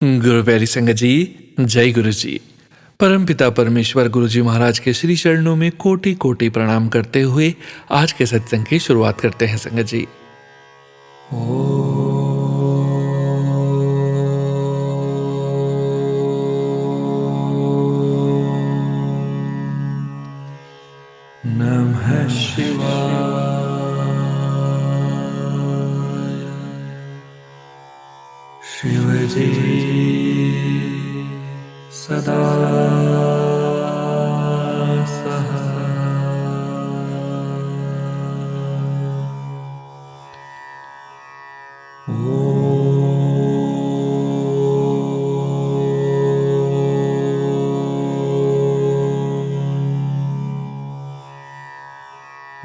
गुरु प्यारी संगत जी, जय गुरु जी। परमपिता परमेश्वर गुरु जी महाराज के श्री चरणों में कोटि कोटि प्रणाम करते हुए आज के सत्संग की शुरुआत करते हैं संगत जी। नमः शिवाय। शिव जी सदा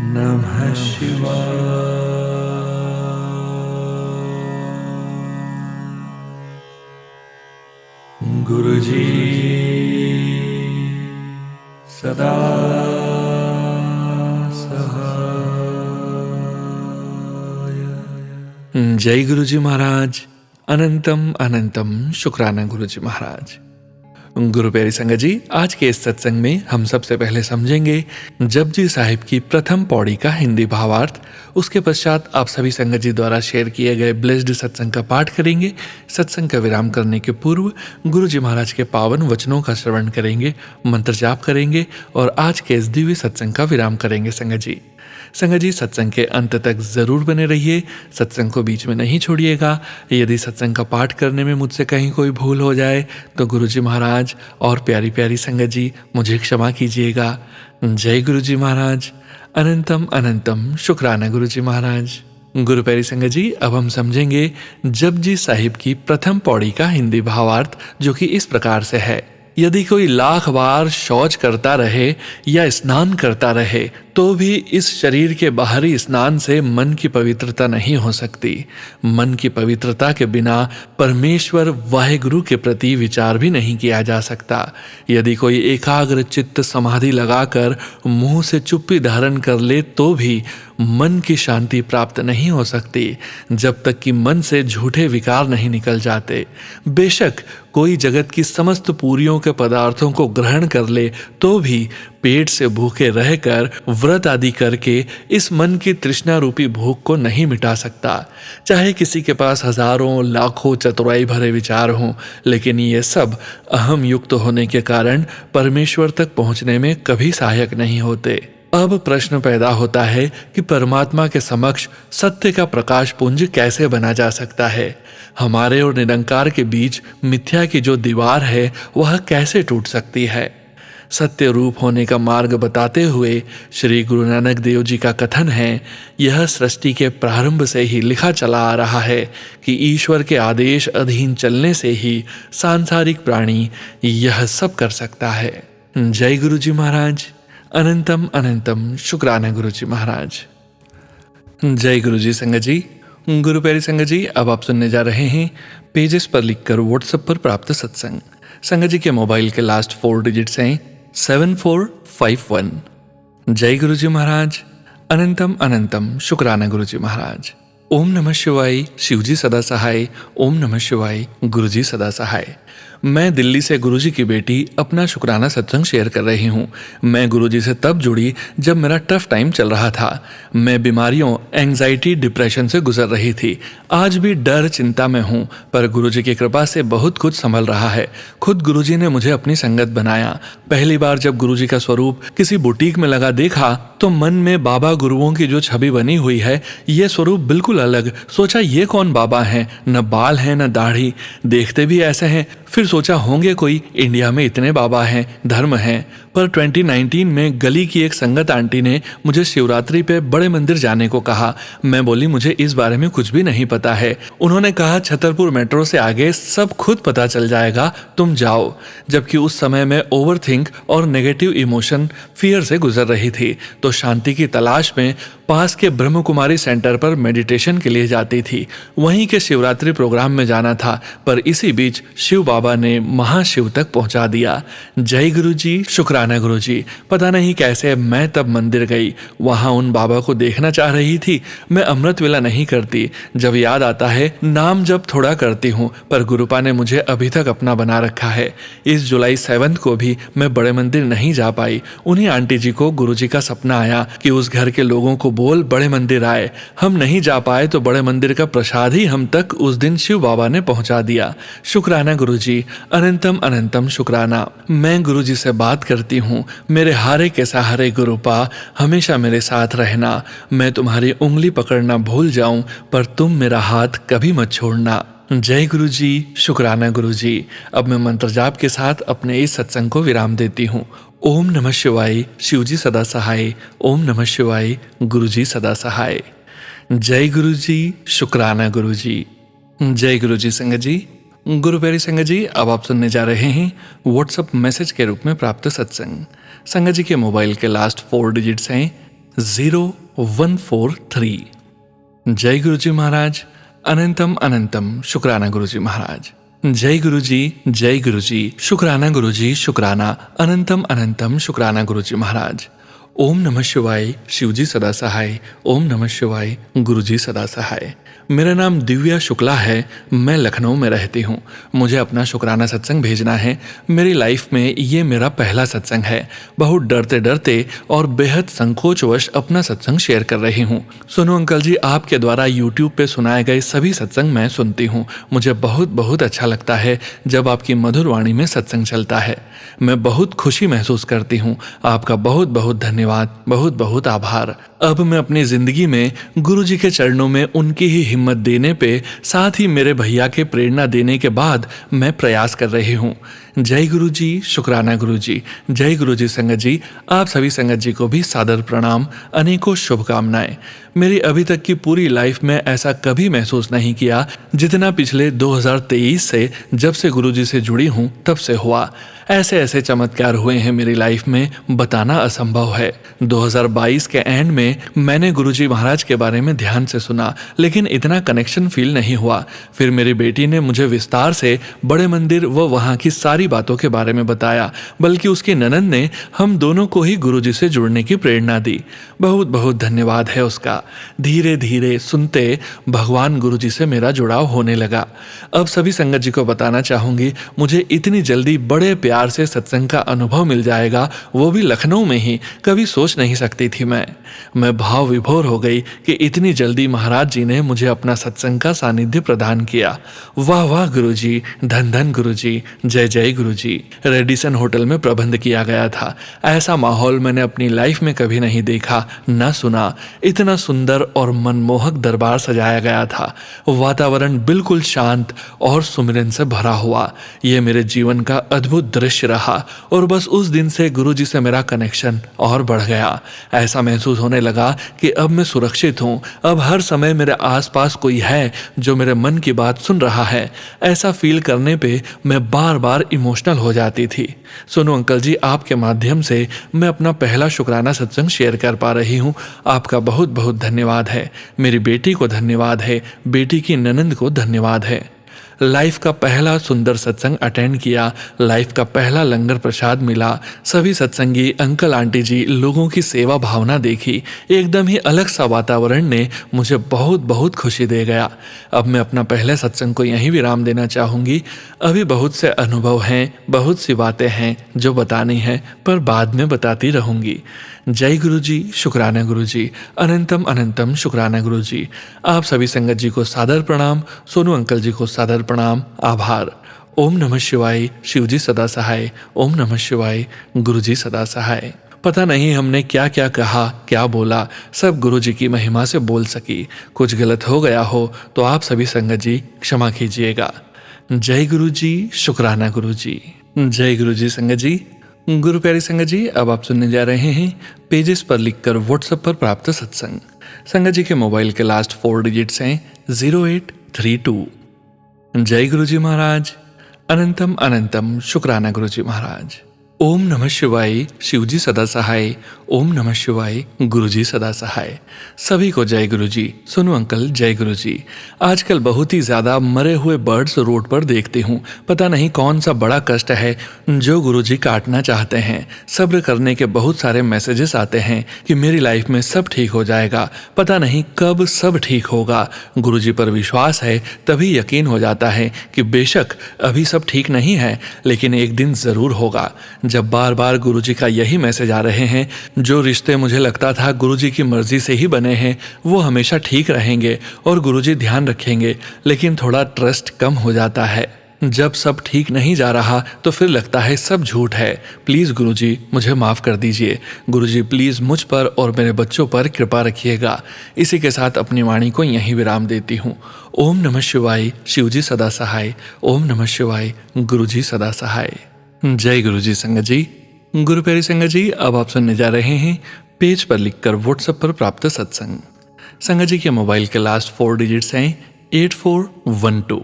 नमः शिवाय। गुरु जी सदा सहाय। जय गुरु जी महाराज। अनंतम अनंतम शुक्राना गुरु जी महाराज। गुरु प्यारी संगत जी, आज के इस सत्संग में हम सबसे पहले समझेंगे जपजी साहिब की प्रथम पौड़ी का हिंदी भावार्थ। उसके पश्चात आप सभी संगत जी द्वारा शेयर किए गए ब्लेस्ड सत्संग का पाठ करेंगे। सत्संग का विराम करने के पूर्व गुरु जी महाराज के पावन वचनों का श्रवण करेंगे, मंत्र जाप करेंगे और आज के इस दिव्य सत्संग का विराम करेंगे संगत जी। संगत जी, सत्संग के अंत तक जरूर बने रहिए, सत्संग को बीच में नहीं छोड़िएगा। यदि सत्संग का पाठ करने में मुझसे कहीं कोई भूल हो जाए तो गुरु जी महाराज और प्यारी प्यारी संगत जी मुझे क्षमा कीजिएगा। जय गुरु जी महाराज। अनंतम अनंतम शुक्राना गुरु जी महाराज। गुरु प्यारी संगत जी, अब हम समझेंगे जपजी साहिब की प्रथम पौड़ी का हिंदी भावार्थ, जो कि इस प्रकार से है। यदि कोई लाख बार शौच करता रहे या स्नान करता रहे तो भी इस शरीर के बाहरी स्नान से मन की पवित्रता नहीं हो सकती। मन की पवित्रता के बिना परमेश्वर वाहेगुरु के प्रति विचार भी नहीं किया जा सकता। यदि कोई एकाग्र चित्त समाधि लगाकर मुंह से चुप्पी धारण कर ले तो भी मन की शांति प्राप्त नहीं हो सकती जब तक कि मन से झूठे विकार नहीं निकल जाते। बेशक कोई जगत की समस्त पूरियों के पदार्थों को ग्रहण कर ले तो भी पेट से भूखे रहकर व्रत आदि करके इस मन की तृष्णा रूपी भूख को नहीं मिटा सकता। चाहे किसी के पास हजारों लाखों चतुराई भरे विचार हों, लेकिन ये सब अहम युक्त होने के कारण परमेश्वर तक पहुंचने में कभी सहायक नहीं होते। अब प्रश्न पैदा होता है कि परमात्मा के समक्ष सत्य का प्रकाश पुंज कैसे बना जा सकता है। हमारे और निरंकार के बीच मिथ्या की जो दीवार है वह कैसे टूट सकती है। सत्य रूप होने का मार्ग बताते हुए श्री गुरु नानक देव जी का कथन है, यह सृष्टि के प्रारंभ से ही लिखा चला आ रहा है कि ईश्वर के आदेश अधीन चलने से ही सांसारिक प्राणी यह सब कर सकता है। जय गुरु जी महाराज। अनंतम अनंतम शुक्राना गुरु जी महाराज। जय गुरु जी संगत जी। गुरु प्यारी संगत जी, अब आप सुनने जा रहे हैं पेजेस पर लिखकर व्हाट्सएप पर प्राप्त सत्संग। संगत जी के मोबाइल के लास्ट 4 डिजिट्स हैं 7451। जय गुरु जी महाराज। अनंतम अनंतम शुक्राना गुरु जी महाराज। ओम नमः शिवाय। शिवजी सदा सहाय। ओम नमः शिवाय। गुरु जी सदा सहाय। मैं दिल्ली से गुरुजी की बेटी अपना शुक्राना सत्संग शेयर कर रही हूँ। मैं गुरुजी से तब जुड़ी जब मेरा टफ टाइम चल रहा था। मैं बीमारियों, एंजाइटी, डिप्रेशन से गुजर रही थी। आज भी डर चिंता में हूँ, पर गुरुजी की कृपा से बहुत कुछ संभल रहा है। खुद गुरुजी ने मुझे अपनी संगत बनाया। पहली बार जब गुरुजी का स्वरूप किसी बुटीक में लगा देखा तो मन में बाबा गुरुओं की जो छवि बनी हुई है, ये स्वरूप बिल्कुल अलग। सोचा ये कौन बाबा हैं, न बाल हैं न दाढ़ी, देखते भी ऐसे हैं। फिर सोचा होंगे कोई, इंडिया में इतने बाबा हैं, धर्म हैं। पर 2019 में गली की एक संगत आंटी ने मुझे शिवरात्रि पे बड़े मंदिर जाने को कहा। मैं बोली मुझे इस बारे में कुछ भी नहीं पता है। उन्होंने कहा छतरपुर मेट्रो से आगे सब खुद पता चल जाएगा, तुम जाओ। जबकि उस समय मैं ओवरथिंक और नेगेटिव इमोशन, फियर से गुजर रही थी। तो शांति की तलाश में पास के ब्रह्म कुमारी सेंटर पर मेडिटेशन के लिए जाती थी। वहीं के शिवरात्रि प्रोग्राम में जाना था, पर इसी बीच शिव बाबा ने महाशिव तक पहुंचा दिया। जय गुरु जी, शुक्राना गुरु जी। पता नहीं कैसे मैं तब मंदिर गई, वहां उन बाबा को देखना चाह रही थी। मैं अमृत वेला नहीं करती, जब याद आता है नाम जब थोड़ा करती हूँ, पर गुरुपा ने मुझे अभी तक अपना बना रखा है। इस जुलाई 7 को भी मैं बड़े मंदिर नहीं जा पाई। उन्हीं आंटी जी को गुरुजी का सपना आया कि उस घर के लोगों को बोल बड़े मंदिर आए। हम नहीं जा पाए तो बड़े मंदिर का प्रसाद ही हम तक उस दिन शिव बाबा ने पहुंचा दिया। शुक्राना गुरुजी, अनंतम अनंतम शुक्राना। मैं गुरुजी से बात करती हूँ, मेरे हारे के सहारे गुरुपा, हमेशा मेरे साथ रहना। मैं तुम्हारी उंगली पकड़ना भूल जाऊं, पर तुम मेरा हाथ कभी मत छोड़ना। जय गुरु जी, शुक्राना गुरु जी। अब मैं मंत्र जाप के साथ अपने इस सत्संग को विराम देती हूँ। ओम नमः शिवाय, शिवजी सदा सहाय। ओम नमः शिवाय, गुरुजी सदा सहाय। जय गुरु जी, शुक्राना गुरु जी। जय गुरु जी संगत जी। गुरु प्यारी संगत जी, अब आप सुनने जा रहे हैं व्हाट्सएप मैसेज के रूप में प्राप्त सत्संग। संगत जी के मोबाइल के लास्ट 4 डिजिट्स हैं 0143। जय गुरु जी महाराज, अनंतम अनंतम शुक्राना गुरु जी महाराज। जय गुरु जी, जय गुरु जी, शुक्राना गुरु जी, शुक्राना, अनंतम अनंतम शुक्राना गुरु जी महाराज। ओम नमः शिवाय, शिवजी सदा सहाय। ओम नमः शिवाय, गुरुजी सदा सहाय। मेरा नाम दिव्या शुक्ला है, मैं लखनऊ में रहती हूँ। मुझे अपना शुक्राना सत्संग भेजना है। मेरी लाइफ में ये मेरा पहला सत्संग है। बहुत डरते डरते और बेहद संकोचवश अपना सत्संग शेयर कर रही हूँ। सुनो अंकल जी, आपके द्वारा यूट्यूब पे सुनाए गए सभी सत्संग मैं सुनती हूँ। मुझे बहुत बहुत अच्छा लगता है जब आपकी मधुर वाणी में सत्संग चलता है। मैं बहुत खुशी महसूस करती हूँ। आपका बहुत बहुत धन्यवाद, बहुत बहुत आभार। अब मैं अपनी जिंदगी में गुरु जी के चरणों में उनकी ही हिम्मत देने पे, साथ ही मेरे भैया के प्रेरणा देने के बाद मैं प्रयास कर रही हूँ। जय गुरु जी, शुक्राना गुरु जी। जय गुरु जी संगत जी। आप सभी संगत जी को भी सादर प्रणाम, अनेकों शुभकामनाएं। मेरी अभी तक की पूरी लाइफ में ऐसा कभी महसूस नहीं किया जितना पिछले 2023 से, जब से गुरु जी से जुड़ी हूँ तब से हुआ। ऐसे ऐसे चमत्कार हुए हैं मेरी लाइफ में, बताना असंभव है। 2022 के एंड में मैंने गुरुजी महाराज के बारे में ध्यान से सुना, लेकिन इतना कनेक्शन फील नहीं हुआ। फिर मेरी बेटी ने मुझे विस्तार से बड़े मंदिर व वहाँ की सारी बातों के बारे में बताया, बल्कि उसकी ननद ने हम दोनों को ही गुरुजी से जुड़ने की प्रेरणा दी। बहुत बहुत धन्यवाद है उसका। धीरे धीरे सुनते भगवान गुरुजी से मेरा जुड़ाव होने लगा। अब सभी संगत जी को बताना चाहूंगी, मुझे इतनी जल्दी बड़े प्यार से सत्संग का अनुभव मिल जाएगा, वो भी लखनऊ में ही, कभी सोच नहीं सकती थी। मैं भाव विभोर हो गई कि इतनी जल्दी महाराज जी ने मुझे अपना सत्संग का सानिध्य प्रदान किया। वाह वाह गुरुजी, धन धन गुरुजी, जय जय गुरुजी। रेडिसन होटल में प्रबंध किया गया था। ऐसा माहौल मैंने अपनी लाइफ में कभी नहीं देखा, न सुना। इतना सुंदर और मनमोहक दरबार सजाया गया था। वातावरण बिल्कुल शांत और सुमिरन से भरा हुआ। यह मेरे जीवन का अद्भुत दृश्य रहा और बस उस दिन से गुरुजी से मेरा कनेक्शन और बढ़ गया। ऐसा महसूस होने लगा कि अब मैं सुरक्षित हूँ। अब हर समय मेरे आसपास कोई है जो मेरे मन की बात सुन रहा है। ऐसा फील करने पे मैं बार बार इमोशनल हो जाती थी। सुनो अंकल जी, आपके माध्यम से मैं अपना पहला शुक्राना सत्संग शेयर कर पा रही हूँ। आपका बहुत बहुत धन्यवाद है। मेरी बेटी को धन्यवाद है, बेटी की ननंद को धन्यवाद है। लाइफ का पहला सुंदर सत्संग अटेंड किया, लाइफ का पहला लंगर प्रसाद मिला। सभी सत्संगी अंकल आंटी जी लोगों की सेवा भावना देखी। एकदम ही अलग सा वातावरण ने मुझे बहुत बहुत खुशी दे गया। अब मैं अपना पहले सत्संग को यहीं विराम देना चाहूँगी। अभी बहुत से अनुभव हैं, बहुत सी बातें हैं जो बतानी है, पर बाद में बताती रहूँगी। जय गुरु जी, शुक्राना गुरु जी, अनंतम अनंतम शुक्राना गुरु जी। आप सभी संगत जी को सादर प्रणाम, सोनू अंकल जी को सादर प्रणाम, आभार। ओम नमः शिवाय, शिवजी सदा सहाय। ओम नमः शिवाय, गुरुजी सदा सहाय। पता नहीं हमने क्या क्या कहा, क्या बोला, सब गुरु जी की महिमा से बोल सकी। कुछ गलत हो गया हो तो आप सभी संगत जी क्षमा कीजिएगा। जय गुरु जी, शुक्राना गुरु जी। जय गुरु जी संगत जी। गुरु प्यारी संगत जी, अब आप सुनने जा रहे हैं पेजेस पर लिखकर व्हाट्सएप पर प्राप्त सत्संग। संगत जी के मोबाइल के लास्ट 4 डिजिट्स हैं 0832। जय गुरु जी महाराज, अनंतम अनंतम शुक्राना गुरु जी महाराज। ओम नमः शिवाय, शिवजी सदा सहाय। ओम नमः शिवाय, गुरुजी सदा सहाय। सभी को जय गुरुजी। सुनो अंकल, जय गुरुजी। आजकल बहुत ही ज्यादा मरे हुए बर्ड्स रोड पर देखती हूँ। पता नहीं कौन सा बड़ा कष्ट है जो गुरुजी काटना चाहते हैं। सब्र करने के बहुत सारे मैसेजेस आते हैं कि मेरी लाइफ में सब ठीक हो जाएगा, पता नहीं कब सब ठीक होगा। गुरुजी पर विश्वास है तभी यकीन हो जाता है कि बेशक अभी सब ठीक नहीं है, लेकिन एक दिन जरूर होगा। जब बार बार गुरुजी का यही मैसेज आ रहे हैं, जो रिश्ते मुझे लगता था गुरुजी की मर्जी से ही बने हैं वो हमेशा ठीक रहेंगे और गुरुजी ध्यान रखेंगे, लेकिन थोड़ा ट्रस्ट कम हो जाता है। जब सब ठीक नहीं जा रहा तो फिर लगता है सब झूठ है। प्लीज गुरुजी मुझे माफ कर दीजिए। गुरुजी प्लीज मुझ पर और मेरे बच्चों पर कृपा रखिएगा। इसी के साथ अपनी वाणी को यहीं विराम देती हूँ। ओम नमः शिवाय, शिवजी सदा सहाय। ओम नमः शिवाय, गुरुजी सदा सहाय। जय गुरुजी संगत जी। गुरु प्यारी संगत जी, अब आप सुनने जा रहे हैं पेज पर लिखकर व्हाट्सएप पर प्राप्त सत्संग। संगत जी के मोबाइल के लास्ट 4 डिजिट्स हैं 8412।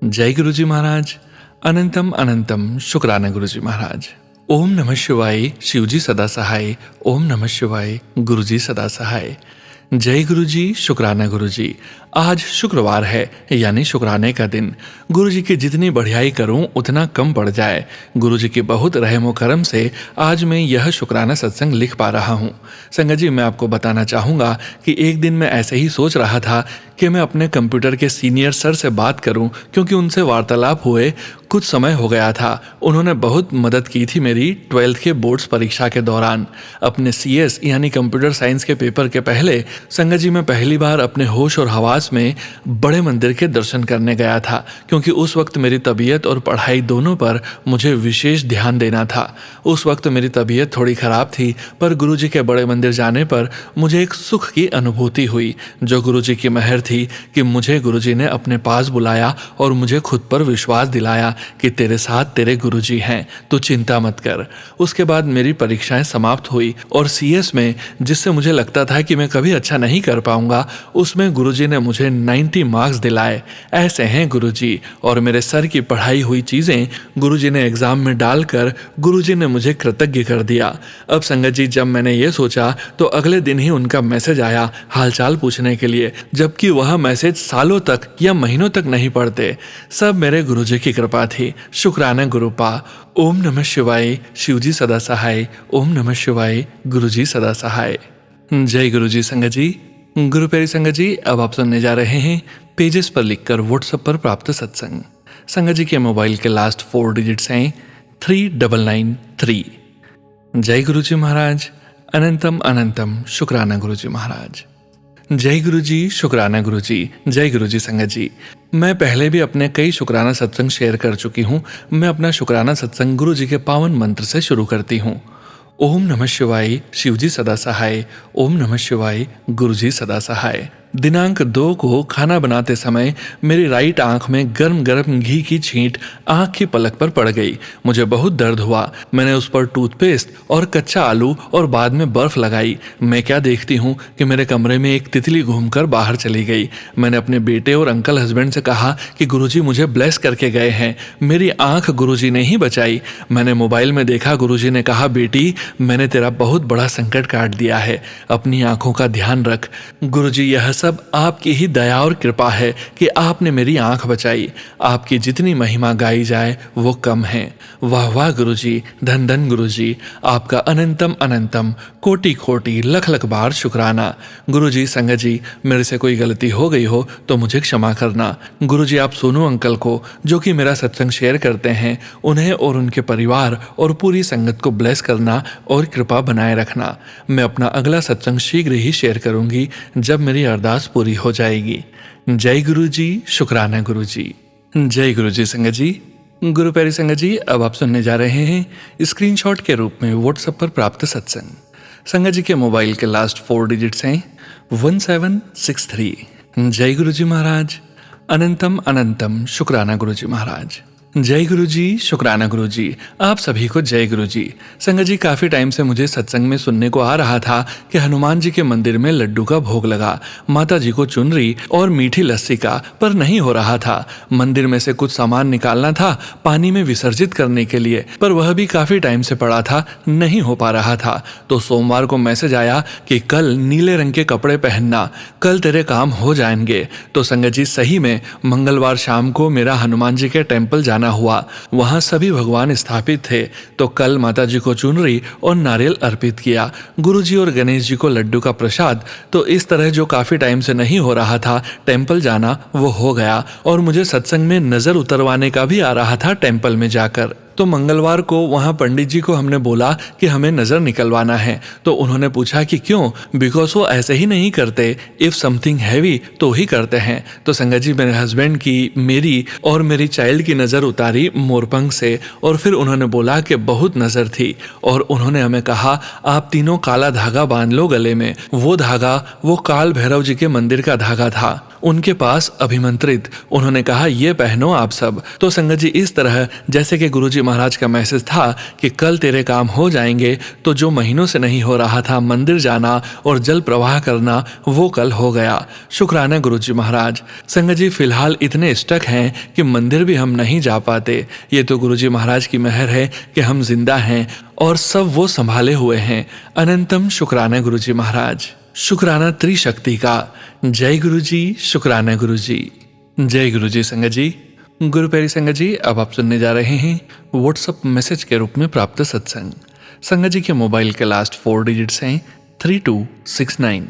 जय गुरुजी महाराज। अनंतम अनंतम शुक्राना गुरुजी महाराज। ओम नमः शिवाय, शिवजी सदा सहाय। ओम नमः शिवाय, गुरुजी सदा सहाय। जय गुरुजी, शुक्राना गुरुजी। आज शुक्रवार है, यानी शुक्राने का दिन। गुरुजी की जितनी बढ़ियाई करूं उतना कम पड़ जाए। गुरुजी के बहुत रहमो करम से आज मैं यह शुक्राना सत्संग लिख पा रहा हूं। संगत जी, मैं आपको बताना चाहूँगा कि एक दिन मैं ऐसे ही सोच रहा था कि मैं अपने कंप्यूटर के सीनियर सर से बात करूं, क्योंकि उनसे वार्तालाप हुए कुछ समय हो गया था। उन्होंने बहुत मदद की थी मेरी 12th के बोर्ड्स परीक्षा के दौरान। अपने CS यानी कंप्यूटर साइंस के पेपर के पहले संगत जी मैं पहली बार अपने होश और हवास में बड़े मंदिर के दर्शन करने गया था, क्योंकि उस वक्त मेरी तबीयत और पढ़ाई दोनों पर मुझे विशेष ध्यान देना था। उस वक्त मेरी तबीयत थोड़ी खराब थी, पर गुरुजी के बड़े मंदिर जाने पर मुझे एक सुख की अनुभूति हुई, जो गुरुजी की मेहर थी कि मुझे गुरुजी ने अपने पास बुलाया और मुझे खुद पर विश्वास दिलाया कि तेरे साथ तेरे गुरुजी हैं, तू चिंता मत कर। उसके बाद मेरी परीक्षाएं समाप्त हुई और CS में, जिससे मुझे लगता था कि मैं कभी अच्छा नहीं कर पाऊंगा, उसमें गुरुजी ने मुझे 90 मार्क्स दिलाए। ऐसे हैं गुरुजी। और मेरे सर की पढ़ाई हुई चीजें गुरुजी ने एग्जाम में डालकर गुरुजी ने मुझे कृतज्ञ कर दिया। अब संगत जी, जब मैंने ये सोचा तो अगले दिन ही उनका मैसेज आया हालचाल पूछने के लिए, जबकि वह मैसेज सालों तक या महीनों तक नहीं पढ़ते। सब मेरे गुरुजी की कृपा थी। शुक्राना गुरुपा। ओम नमः शिवाय, शिवजी सदा सहाय। ओम नमः शिवाय, गुरुजी सदा सहाय। जय गुरुजी संगत जी। गुरु प्यारी संगत जी, अब आप सुनने जा रहे हैं पेजेस पर लिखकर व्हाट्सएप पर प्राप्त सत्संग। संगत जी के मोबाइल के लास्ट 4 डिजिट्स हैं 3993। जय गुरुजी महाराज। अनंतम अनंतम शुक्राना गुरुजी महाराज। जय गुरुजी, शुक्राना गुरुजी। जय गुरुजी संगत जी। मैं पहले भी अपने कई शुक्राना सत्संग शेयर कर चुकी हूँ। मैं अपना शुक्राना सत्संग गुरुजी के पावन मंत्र से शुरू करती हूँ। ओम नमः शिवाय, शिवजी सदा सहाय। ओम नमः शिवाय, गुरुजी सदा सहाय। दिनांक 2 को खाना बनाते समय मेरी राइट आंख में गर्म गर्म घी की छींट आंख की पलक पर पड़ गई। मुझे बहुत दर्द हुआ। मैंने उस पर टूथपेस्ट और कच्चा आलू और बाद में बर्फ लगाई। मैं क्या देखती हूँ कि मेरे कमरे में एक तितली घूमकर बाहर चली गई। मैंने अपने बेटे और अंकल हस्बैंड से कहा कि गुरुजी मुझे ब्लेस करके गए हैं। मेरी आंख गुरुजी ने ही बचाई। मैंने मोबाइल में देखा, गुरुजी ने कहा, बेटी मैंने तेरा बहुत बड़ा संकट काट दिया है, अपनी आंखों का ध्यान रख। गुरुजी, यह सब आपकी ही दया और कृपा है कि आपने मेरी आंख बचाई। आपकी जितनी महिमा गाई जाए वो कम है। वाह वाह गुरुजी, धन धन गुरुजी। आपका अनंतम अनंतम कोटि कोटि लख लख बार शुक्राना। गुरुजी संगत जी, मेरे से कोई गलती हो गई हो तो मुझे क्षमा करना। गुरुजी, आप सोनू अंकल को, जो कि मेरा सत्संग शेयर करते हैं, उन्हें और उनके परिवार और पूरी संगत को ब्लेस करना और कृपा बनाए रखना। मैं अपना अगला सत्संग शीघ्र ही शेयर करूंगी जब मेरी अरदास पूरी हो जाएगी। जय गुरुजी, शुक्राना गुरुजी। जय गुरुजी संगत जी। गुरु प्यारी संगत जी, अब आप सुनने जा रहे हैं स्क्रीनशॉट के रूप में व्हाट्सएप पर प्राप्त सत्संग। संगत जी के मोबाइल के लास्ट 4 डिजिट्स हैं 1763। जय गुरुजी महाराज। अनंतम अनंतम शुक्राना गुरुजी महाराज। जय गुरु जी, शुक्राना गुरु जी। आप सभी को जय गुरु जी। संगत जी, काफी टाइम से मुझे सत्संग में सुनने को आ रहा था कि हनुमान जी के मंदिर में लड्डू का भोग लगा, माता जी को चुनरी और मीठी लस्सी का, पर नहीं हो रहा था। मंदिर में से कुछ सामान निकालना था पानी में विसर्जित करने के लिए, पर वह भी काफी टाइम से पड़ा था, नहीं हो पा रहा था। तो सोमवार को मैसेज आया कि कल नीले रंग के कपड़े पहनना, कल तेरे काम हो जाएंगे। तो संगत जी, सही में मंगलवार शाम को मेरा हनुमान जी के टेम्पल जाना हुआ। वहां सभी भगवान स्थापित थे। तो कल माता जी को चुनरी और नारियल अर्पित किया, गुरु जी और गणेश जी को लड्डू का प्रसाद। तो इस तरह जो काफी टाइम से नहीं हो रहा था टेम्पल जाना, वो हो गया। और मुझे सत्संग में नजर उतरवाने का भी आ रहा था टेम्पल में जाकर। तो मंगलवार को वहां पंडित जी को हमने बोला कि हमें नजर निकलवाना है। तो उन्होंने पूछा कि क्यों, बिकॉज वो ऐसे ही नहीं करते, इफ समथिंग हैवी तो ही करते हैं। तो संगत जी, मेरे हस्बैंड की, मेरी और मेरी चाइल्ड की नजर उतारी मोरपंख से, और फिर उन्होंने बोला कि बहुत नजर थी। और उन्होंने हमें कहा, आप तीनों काला धागा बांध लो गले में। वो धागा वो काल भैरव जी के मंदिर का धागा था, उनके पास अभिमंत्रित। उन्होंने कहा, ये पहनो आप सब। तो संगत जी, इस तरह जैसे कि गुरुजी महाराज का मैसेज था कि कल तेरे काम हो जाएंगे, तो जो महीनों से नहीं हो रहा था मंदिर जाना और जल प्रवाह करना, वो कल हो गया। शुक्राना गुरुजी महाराज। संगत जी, फिलहाल इतने स्टक हैं कि मंदिर भी हम नहीं जा पाते। ये तो गुरुजी महाराज की मेहर है कि हम जिंदा हैं और सब वो संभाले हुए हैं। अनंतम शुक्राना गुरुजी महाराज। शुक्राना त्रिशक्ति का। जय गुरु जी, शुक्राना गुरु जी। जय गुरु जी। संगत जी, गुरु प्यारी संगत जी, अब आप सुनने जा रहे हैं व्हाट्सएप मैसेज के रूप में प्राप्त सत्संग। संगत जी के मोबाइल के लास्ट 4 डिजिट्स हैं 3269।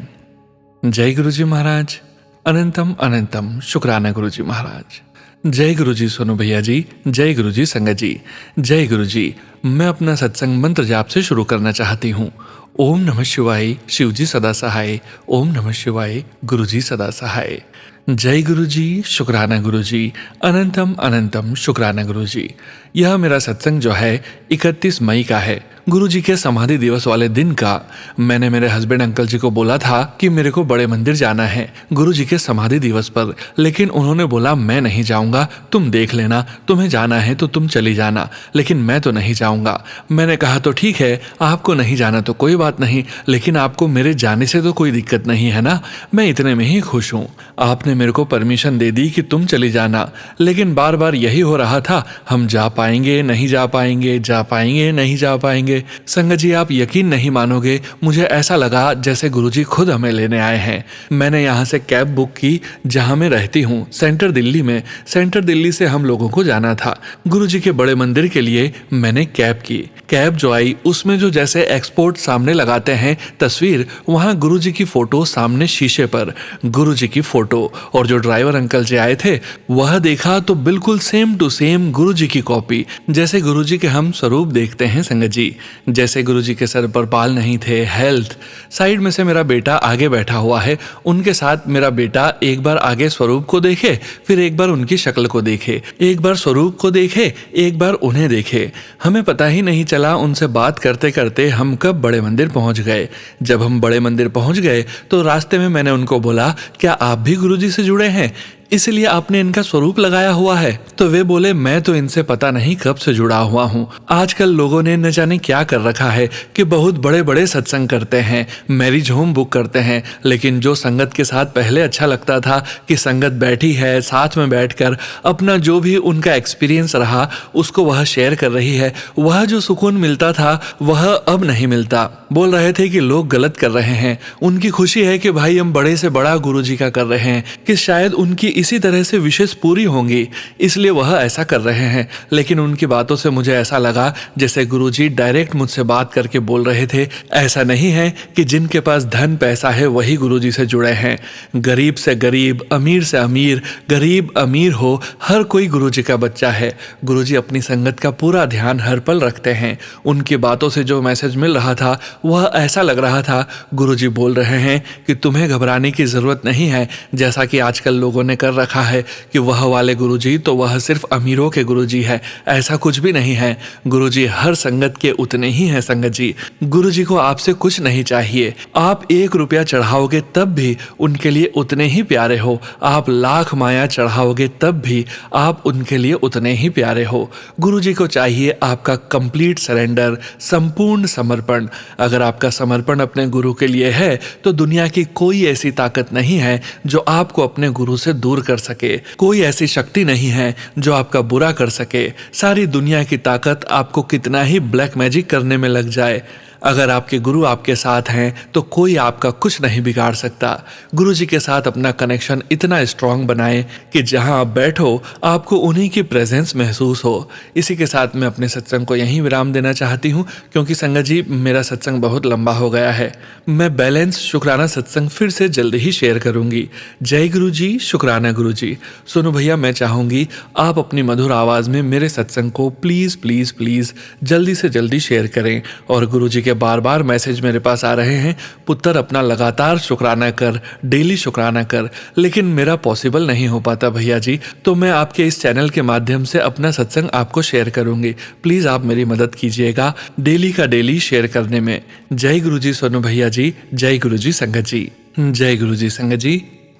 जय गुरु जी महाराज। अनंतम अनंतम शुक्राना गुरु जी महाराज। जय गुरु जी सोनू भैया जी। जय गुरु जी संगत जी। जय गुरु जी। मैं अपना सत्संग मंत्र जाप से शुरू करना चाहती हूँ। ओम नमः शिवाय, शिव जी सदा सहाय। ओम नमः शिवाय, गुरु जी सदा सहाय। जय गुरु जी, शुक्राना गुरु जी। अनंतम अनंतम शुक्राना गुरु जी। यह मेरा सत्संग जो है 31 मई का है, गुरु जी के समाधि दिवस वाले दिन का। मैंने मेरे हस्बैंड अंकल जी को बोला था कि मेरे को बड़े मंदिर जाना है गुरु जी के समाधि दिवस पर, लेकिन उन्होंने बोला मैं नहीं जाऊंगा, तुम देख लेना, तुम्हें जाना है तो तुम चली जाना, लेकिन मैं तो नहीं जाऊंगा। मैंने कहा तो ठीक है, आपको नहीं जाना तो कोई बात नहीं, लेकिन आपको मेरे जाने से तो कोई दिक्कत नहीं है ना, मैं इतने में ही खुश हूँ। आपने मेरे को परमिशन दे दी कि तुम चली जाना, लेकिन बार बार यही हो रहा था, हम जा पाएंगे नहीं जा पाएंगे, जा पाएंगे नहीं जा पाएंगे। संगत जी, आप यकीन नहीं मानोगे, मुझे ऐसा लगा जैसे गुरुजी खुद हमें लेने आए हैं। मैंने यहाँ से कैब बुक की जहाँ मैं रहती हूँ, सेंटर दिल्ली में। सेंटर दिल्ली से हम लोगों को जाना था गुरुजी के बड़े मंदिर के लिए। मैंने कैब की। कैब जो आई उसमें जो जैसे एक्सपोर्ट सामने लगाते हैं तस्वीर, वहाँ गुरुजी की फोटो सामने शीशे पर, गुरुजी की फोटो। और जो ड्राइवर अंकल जी आए थे वह देखा तो बिल्कुल सेम टू सेम गुरुजी की कॉपी, जैसे गुरुजी के हम स्वरूप देखते हैं संगत जी। जैसे गुरुजी के सर पर बाल नहीं थे, हेल्थ। साइड में से मेरा बेटा आगे बैठा हुआ है, उनके साथ मेरा बेटा एक बार आगे स्वरूप को देखे, फिर एक बार उनकी शक्ल को देखे, एक बार स्वरूप को देखे, एक बार उन्हें देखे। हमें पता ही नहीं चला उनसे बात करते करते हम कब बड़े मंदिर पहुंच गए। जब हम बड़े मंदिर पहुंच गए तो रास्ते में मैंने उनको बोला, क्या आप भी गुरुजी से जुड़े हैं, इसलिए आपने इनका स्वरूप लगाया हुआ है? तो वे बोले, मैं तो इनसे पता नहीं कब से जुड़ा हुआ हूँ। आजकल लोगों ने न जाने क्या कर रखा है कि बहुत बड़े बड़े सत्संग करते हैं, मैरिज होम बुक करते हैं, लेकिन जो संगत के साथ पहले अच्छा लगता था कि संगत बैठी है साथ में बैठकर अपना जो भी उनका एक्सपीरियंस रहा उसको वह शेयर कर रही है, वह जो सुकून मिलता था वह अब नहीं मिलता। बोल रहे थे कि लोग गलत कर रहे हैं, उनकी खुशी है कि भाई हम बड़े से बड़ा गुरुजी का कर रहे हैं, कि शायद उनकी इसी तरह से विशेष पूरी होंगी, इसलिए वह ऐसा कर रहे हैं। लेकिन उनकी बातों से मुझे ऐसा लगा जैसे गुरुजी डायरेक्ट मुझसे बात करके बोल रहे थे, ऐसा नहीं है कि जिनके पास धन पैसा है वही गुरुजी से जुड़े हैं। गरीब से गरीब, अमीर से अमीर, गरीब अमीर हो, हर कोई गुरुजी का बच्चा है। गुरुजी अपनी संगत का पूरा ध्यान हर पल रखते हैं। उनकी बातों से जो मैसेज मिल रहा था वह ऐसा लग रहा था गुरुजी बोल रहे हैं कि तुम्हें घबराने की जरूरत नहीं है, जैसा कि आजकल लोगों ने कर कर रखा है कि वह वाले गुरुजी तो वह सिर्फ अमीरों के गुरुजी है। ऐसा कुछ भी नहीं है। गुरुजी हर संगत के उतने ही हैं संगत जी। गुरुजी को आपसे कुछ नहीं चाहिए। आप 1 रुपया चढ़ाओगे तब भी उनके लिए उतने ही प्यारे हो। आप लाख माया चढ़ाओगे तब भी आप उनके लिए उतने ही प्यारे हो। गुरुजी को चाहिए आपका कंप्लीट सरेंडर, संपूर्ण समर्पण। अगर आपका समर्पण अपने गुरु के लिए है तो दुनिया की कोई ऐसी ताकत नहीं है जो आपको अपने गुरु से दूर कर सके। कोई ऐसी शक्ति नहीं है जो आपका बुरा कर सके। सारी दुनिया की ताकत आपको कितना ही ब्लैक मैजिक करने में लग जाए, अगर आपके गुरु आपके साथ हैं तो कोई आपका कुछ नहीं बिगाड़ सकता। गुरुजी के साथ अपना कनेक्शन इतना स्ट्रांग बनाएं कि जहां आप बैठो आपको उन्हीं की प्रेजेंस महसूस हो। इसी के साथ मैं अपने सत्संग को यहीं विराम देना चाहती हूं, क्योंकि संगत जी मेरा सत्संग बहुत लंबा हो गया है। मैं बैलेंस शुक्राना सत्संग फिर से जल्द ही शेयर करूंगी। जय गुरु जी, शुक्राना गुरु जी। सोनू भैया, मैं चाहूंगी आप अपनी मधुर आवाज में मेरे सत्संग को प्लीज प्लीज प्लीज जल्दी से जल्दी शेयर करें। और गुरुजी के बार बार मैसेज मेरे पास आ रहे हैं, पुत्र अपना लगातार शुक्राना कर, डेली शुक्राना कर, लेकिन मेरा पॉसिबल नहीं हो पाता भैया जी। तो मैं आपके इस चैनल के माध्यम से अपना सत्संग आपको शेयर करूंगी। प्लीज आप मेरी मदद कीजिएगा डेली का डेली शेयर करने में। जय गुरुजी सोनू भैया जी, जय गुरुजी संगत जी, जय गुरुजी संगत जी।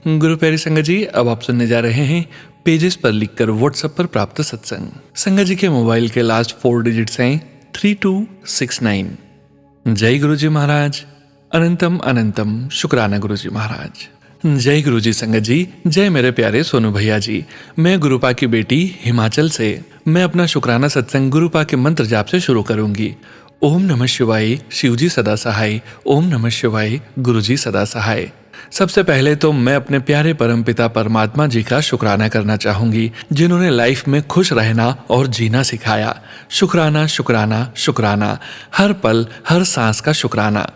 गुरु प्यारी संगत जी, अब आप सुनने जा रहे हैं पेजेस पर लिखकर व्हाट्सएप पर प्राप्त सत्संग। संगत जी के मोबाइल के लास्ट 4 डिजिट्स हैं 3269। जय गुरुजी महाराज, अनंतम अनंतम शुक्राना गुरुजी महाराज। जय गुरुजी संगत जी, जय मेरे प्यारे सोनू भैया जी। मैं गुरुपा की बेटी हिमाचल से। मैं अपना शुक्राना सत्संग गुरुपा के मंत्र जाप से शुरू करूंगी। ओम नमः शिवाय, शिवजी सदा सहाय। ओम नमः शिवाय, गुरुजी सदा सहाय। सबसे पहले तो मैं अपने प्यारे परमपिता परमात्मा जी का शुक्राना करना चाहूंगी, जिन्होंने लाइफ में खुश रहना और जीना सिखाया। शुक्राना शुक्राना शुक्राना, हर पल हर सांस का शुक्राना।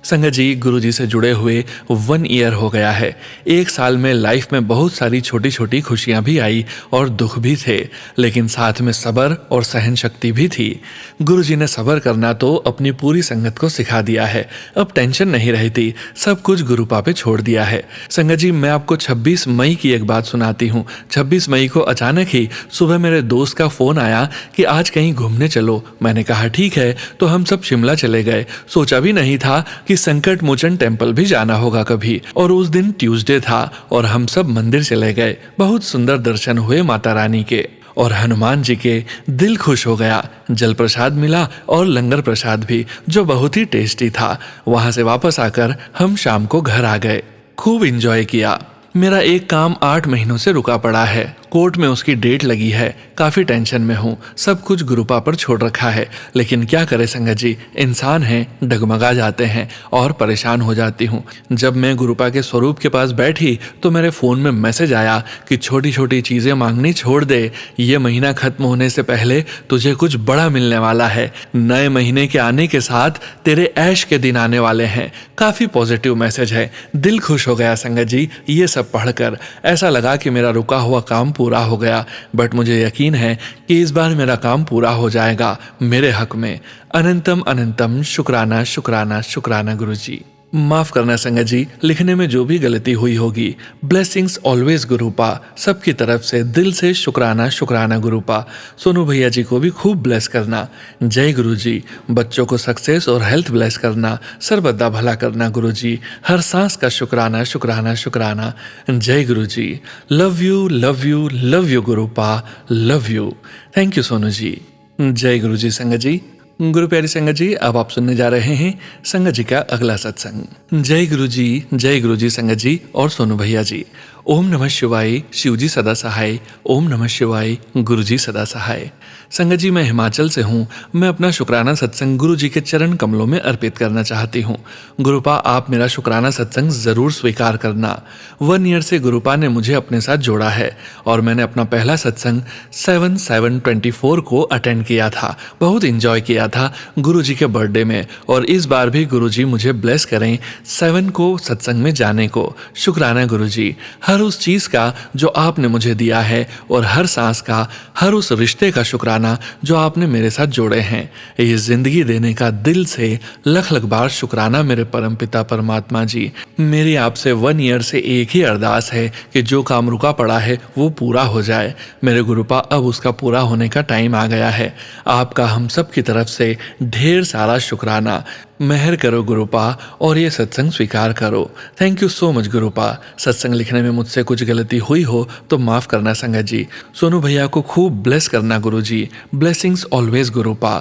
संगत जी, गुरु जी से जुड़े हुए 1 ईयर हो गया है। 1 साल में लाइफ में बहुत सारी छोटी छोटी खुशियां भी आई और दुख भी थे, लेकिन साथ में सब्र और सहन शक्ति भी थी। गुरु जी ने सब्र करना तो अपनी पूरी संगत को सिखा दिया है। अब टेंशन नहीं रहती, सब कुछ गुरुपा पे छोड़ दिया है। संगत जी, मैं आपको 26 मई की एक बात सुनाती हूँ। 26 मई को अचानक ही सुबह मेरे दोस्त का फोन आया कि आज कहीं घूमने चलो। मैंने कहा ठीक है, तो हम सब शिमला चले गए। सोचा भी नहीं था कि संकट मोचन टेम्पल भी जाना होगा कभी। और उस दिन ट्यूसडे था और हम सब मंदिर चले गए। बहुत सुंदर दर्शन हुए माता रानी के और हनुमान जी के। दिल खुश हो गया। जल प्रसाद मिला और लंगर प्रसाद भी, जो बहुत ही टेस्टी था। वहां से वापस आकर हम शाम को घर आ गए। खूब एंजॉय किया। मेरा एक काम 8 महीनों से रुका पड़ा है। कोर्ट में उसकी डेट लगी है। काफी टेंशन में हूँ। सब कुछ गुरुपा पर छोड़ रखा है, लेकिन क्या करे संगत जी, इंसान हैं, डगमगा जाते हैं और परेशान हो जाती हूँ। जब मैं गुरुपा के स्वरूप के पास बैठी तो मेरे फोन में मैसेज आया कि छोटी छोटी चीजें मांगनी छोड़ दे। ये महीना खत्म होने से पहले तुझे कुछ बड़ा मिलने वाला है। नए महीने के आने के साथ तेरे ऐश के दिन आने वाले हैं। काफी पॉजिटिव मैसेज है। दिल खुश हो गया संगत जी ये सब पढ़कर। ऐसा लगा कि मेरा रुका हुआ काम पूरा हो गया, बट मुझे यकीन है कि इस बार मेरा काम पूरा हो जाएगा मेरे हक में। अनंतम अनंतम शुक्राना शुक्राना शुक्राना गुरुजी। माफ करना संगत जी, लिखने में जो भी गलती हुई होगी। Blessings always गुरुपा। सबकी तरफ से दिल से शुक्राना शुक्राना गुरुपा। सोनू भैया जी को भी खूब ब्लेस करना। जय गुरु जी। बच्चों को सक्सेस और हेल्थ ब्लेस करना, सर्वदा भला करना गुरु जी। हर सांस का शुक्राना शुक्राना शुक्राना। जय गुरु जी। Love you love you love you गुरुपा, love you. Thank you Sonu ji. जय गुरु जी संगत जी। गुरु प्यारी संगत जी, अब आप सुनने जा रहे हैं संगत जी का अगला सत्संग। जय गुरु जी संगत जी और सोनू भैया जी। ओम नमः शिवाय, शिवजी सदा सहाय। ओम नमः शिवाय, गुरुजी सदा सहाय। संगत जी, मैं हिमाचल से हूँ। मैं अपना शुक्राना सत्संग गुरु जी के चरण कमलों में अर्पित करना चाहती हूँ। गुरुपा, आप मेरा शुक्राना सत्संग जरूर स्वीकार करना। 1 ईयर से गुरुपा ने मुझे अपने साथ जोड़ा है और मैंने अपना पहला सत्संग 7/7/24 को अटेंड किया था। बहुत इंजॉय किया था गुरु जी के बर्थडे में, और इस बार भी गुरु जी मुझे ब्लेस करें 7 को सत्संग में जाने को। शुक्राना गुरु जी। हर हर उस चीज का जो आपने मुझे दिया है और हर सांस का, हर उस रिश्ते का शुक्राना जो आपने मेरे साथ जोड़े हैं। ये जिंदगी देने का दिल से लख लख बार शुक्राना मेरे परमपिता परमात्मा जी। मेरी आपसे 1 ईयर से एक ही अरदास है कि जो काम रुका पड़ा है वो पूरा हो जाए। मेरे गुरुपा, अब उसका पूरा होने का टाइम आ गया है। आपका हम सब की तरफ से ढेर सारा शुक्राना। मेहर करो गुरुपा और ये सत्संग स्वीकार करो। Thank you so much गुरुपा। सत्संग लिखने में मुझसे कुछ गलती हुई हो तो माफ करना संगत जी। सोनू भैया को खूब ब्लेस करना गुरु जी। Blessings always गुरुपा।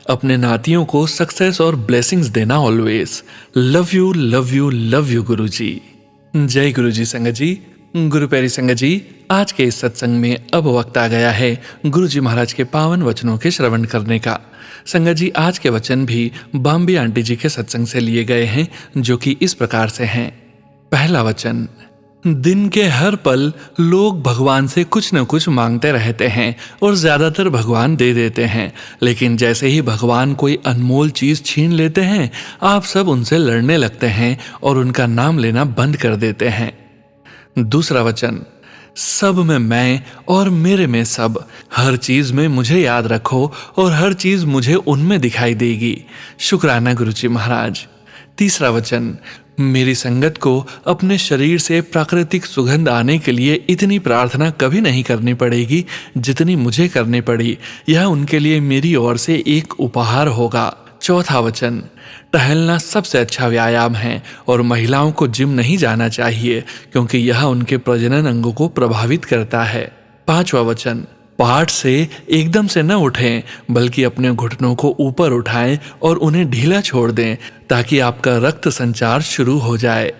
अपने नातियों को सक्सेस और ब्लेसिंग्स देना always. Love you love you love you गुरु जी। जय गुरु जी संगत जी। गुरु प्यारी संगत जी, आज के इस सत्संग में अब वक्त आ गया है गुरु जी महाराज के पावन वचनों के श्रवण करने का। संगत जी, आज के वचन भी बॉम्बे आंटी जी के सत्संग से लिए गए हैं, जो कि इस प्रकार से हैं। पहला वचन। दिन के हर पल लोग भगवान से कुछ न कुछ मांगते रहते हैं और ज्यादातर भगवान दे देते हैं, लेकिन जैसे ही भगवान कोई अनमोल चीज छीन लेते हैं, आप सब उनसे लड़ने लगते हैं और उनका नाम लेना बंद कर देते हैं। दूसरा वचन। सब में मैं और मेरे में सब। हर चीज में मुझे याद रखो और हर चीज मुझे उनमें दिखाई देगी। शुक्राना गुरुजी महाराज। तीसरा वचन। मेरी संगत को अपने शरीर से प्राकृतिक सुगंध आने के लिए इतनी प्रार्थना कभी नहीं करनी पड़ेगी जितनी मुझे करनी पड़ी। यह उनके लिए मेरी ओर से एक उपहार होगा। चौथा वचन। टहलना सबसे अच्छा व्यायाम है और महिलाओं को जिम नहीं जाना चाहिए क्योंकि यह उनके प्रजनन अंगों को प्रभावित करता है। पांचवा वचन। पाठ से एकदम से न उठें, बल्कि अपने घुटनों को ऊपर उठाएं और उन्हें ढीला छोड़ दें ताकि आपका रक्त संचार शुरू हो जाए।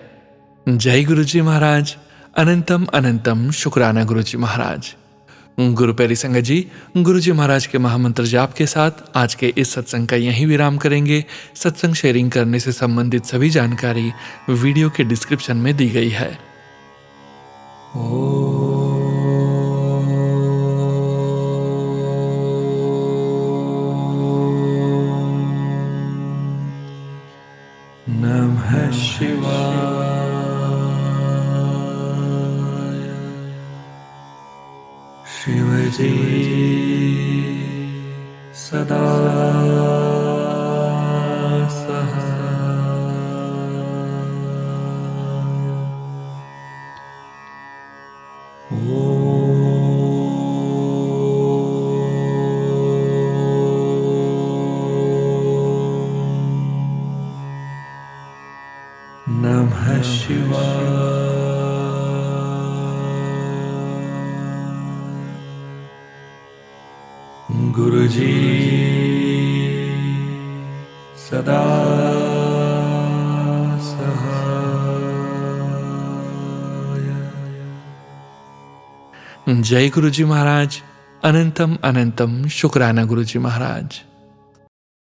जय गुरुजी महाराज। अनंतम अनंतम शुक्राना गुरुजी महाराज। गुरु प्यारी संगत जी, गुरुजी महाराज के महामंत्र जाप के साथ आज के इस सत्संग का यहीं विराम करेंगे। सत्संग शेयरिंग करने से संबंधित सभी जानकारी वीडियो के डिस्क्रिप्शन में दी गई है। नमः शिवाय। शिवजी सदा नमः शिवाय। गुरुजी सदा सहाय। जय गुरुजी महाराज। अनंतम अनंतम शुक्राना गुरुजी महाराज।